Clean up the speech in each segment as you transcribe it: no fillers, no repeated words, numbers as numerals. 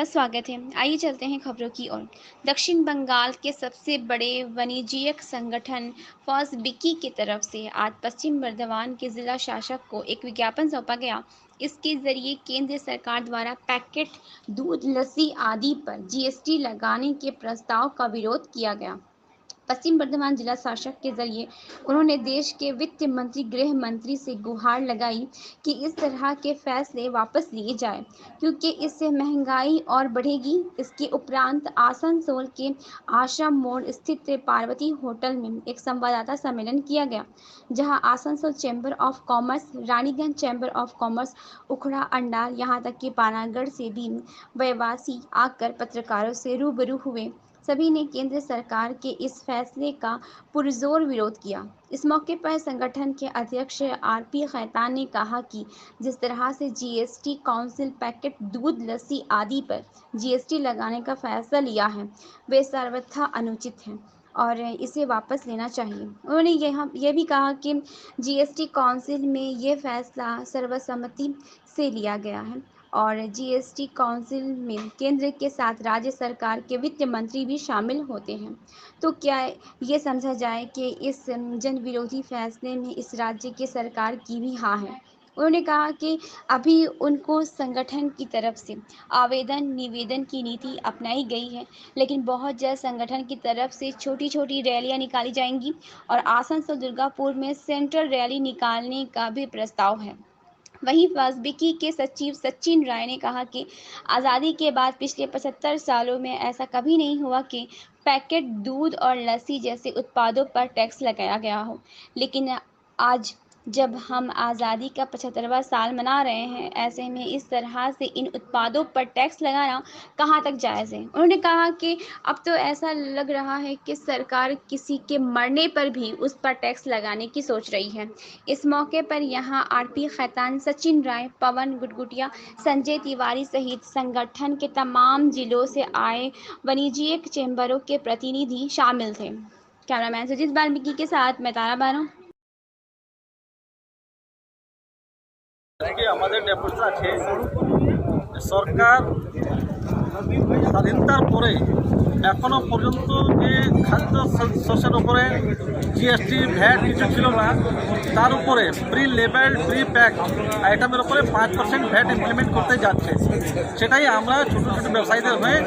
आपका स्वागत है। आइए चलते हैं खबरों की ओर। दक्षिण बंगाल के सबसे बड़े वाणिज्यिक संगठन फॉस्बिकी की तरफ से आज पश्चिम बर्धमान के जिला शासक को एक विज्ञापन सौंपा गया। इसके जरिए केंद्र सरकार द्वारा पैकेट दूध, लस्सी आदि पर जीएसटी लगाने के प्रस्ताव का विरोध किया गया। पश्चिम बर्धमान जिला शासक के जरिए उन्होंने देश के वित्त मंत्री, गृह मंत्री से गुहार लगाई कि इस तरह के फैसले वापस लिए जाए, क्योंकि इससे महंगाई और बढ़ेगी। इसके उपरांत आसनसोल के आश्रम मोड़ स्थित पार्वती होटल में एक संवाददाता सम्मेलन किया गया, जहां Asansol chamber of commerce, Raniganj chamber of commerce, Ukhra अंडार, यहां तक कि पानागढ़ से भी व्यवसायी आकर पत्रकारों से रूबरू हुए। सभी ने केंद्र सरकार के इस फैसले का पुरजोर विरोध किया। इस मौके पर संगठन के अध्यक्ष आरपी खैतान ने कहा कि जिस तरह से जीएसटी काउंसिल पैकेट दूध, लस्सी आदि पर जीएसटी लगाने का फैसला लिया है, वे सर्वथा अनुचित है और इसे वापस लेना चाहिए। उन्होंने यह भी कहा कि जीएसटी काउंसिल में ये फैसला सर्वसम्मति से लिया गया है और जीएसटी काउंसिल में केंद्र के साथ राज्य सरकार के वित्त मंत्री भी शामिल होते हैं। तो क्या ये समझा जाए कि इस जन विरोधी फैसले में इस राज्य की सरकार की भी हाँ है। उन्होंने कहा कि अभी उनको संगठन की तरफ से निवेदन की नीति अपनाई गई है, लेकिन बहुत जल्द संगठन की तरफ से छोटी छोटी रैलियां निकाली जाएंगी और आसनसोल दुर्गापुर में सेंट्रल रैली निकालने का भी प्रस्ताव है। वहीं फॉस्बिकी के सचिव सचिन राय ने कहा कि आज़ादी के बाद पिछले 75 सालों में ऐसा कभी नहीं हुआ कि पैकेट दूध और लस्सी जैसे उत्पादों पर टैक्स लगाया गया हो, लेकिन आज जब हम आज़ादी का 75वां साल मना रहे हैं, ऐसे में इस तरह से इन उत्पादों पर टैक्स लगाना कहाँ तक जायज़ है। उन्होंने कहा कि अब तो ऐसा लग रहा है कि सरकार किसी के मरने पर भी उस पर टैक्स लगाने की सोच रही है। इस मौके पर यहाँ आरपी खैतान, सचिन राय, पवन गुटगुटिया, संजय तिवारी सहित संगठन के तमाम जिलों से आए वाणिज्यिक चैम्बरों के प्रतिनिधि शामिल थे। कैमरामैन सुजीत वाल्मीकि के साथ मैं तारा बानो। আমাদের ডেপুটেশন আছে সরকার স্বাধীনতার পরে এখনো পর্যন্ত যে খাদ্য শস্যের উপরে জিএসটি ভ্যাট কিছু ছিল না, তার উপরে প্রি লেবেল প্রি প্যাক আইটেমের উপরে 5% ভ্যাট ইমপ্লিমেন্ট করতে যাচ্ছে। সেটাই আমরা ছোট ছোট ব্যবসায়ীদের হয়ে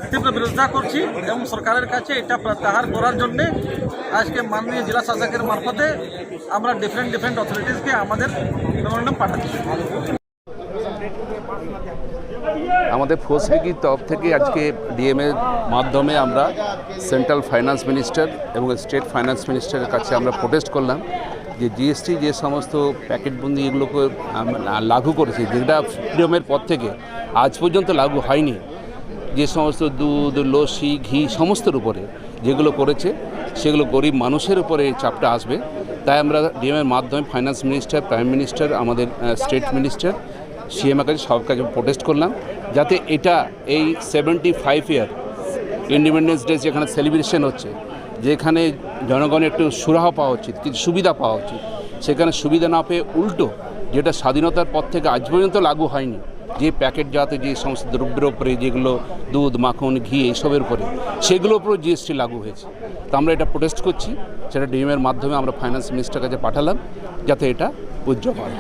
তীব্র বিরোধিতা করছি এবং সরকারের কাছে এটা প্রত্যাহার করার জন্যে আজকে মাননীয় জেলা শাসকের মারফতে আমরা ডিফারেন্ট অথরিটিসকে আমাদের মেমোরেন্ডাম পাঠাচ্ছি। আমাদের ফসবিকির তরফ থেকে আজকে ডিএমের মাধ্যমে আমরা সেন্ট্রাল ফাইন্যান্স মিনিস্টার এবং স্টেট ফাইন্যান্স মিনিস্টারের কাছে আমরা প্রোটেস্ট করলাম যে জিএসটি যে সমস্ত প্যাকেটবন্দি এগুলোকে লাগু করেছে, যেটা ফ্রিডমের পর থেকে আজ পর্যন্ত লাগু হয়নি, যে সমস্ত দুধ, লস্যি, ঘি সমস্তর উপরে যেগুলো করেছে সেগুলো গরিব মানুষের উপরে চাপটা আসবে। তাই আমরা ডিএমের মাধ্যমে ফাইন্যান্স মিনিস্টার, প্রাইম মিনিস্টার, আমাদের স্টেট মিনিস্টার, সিএমের কাছে সব কাছে প্রোটেস্ট করলাম, যাতে এটা এই 75 ইয়ার ইন্ডিপেন্ডেন্স ডে যেখানে সেলিব্রেশন হচ্ছে, যেখানে জনগণের একটু সুরাহা পাওয়া উচিত, কিছু সুবিধা পাওয়া উচিত, সেখানে সুবিধা না পেয়ে উল্টো যেটা স্বাধীনতার পর থেকে আজ পর্যন্ত লাগু হয়নি, যে প্যাকেটজাত যে সমস্ত দ্রব্যের উপরে যেগুলো দুধ, মাখন, ঘি এইসবের উপরে সেগুলোর উপরেও জিএসটি লাগু হয়েছে। তো আমরা এটা প্রোটেস্ট করছি, সেটা ডিএমের মাধ্যমে আমরা ফাইন্যান্স মিনিস্টারের কাছে পাঠালাম যাতে এটা উজ্জ্বল হয়।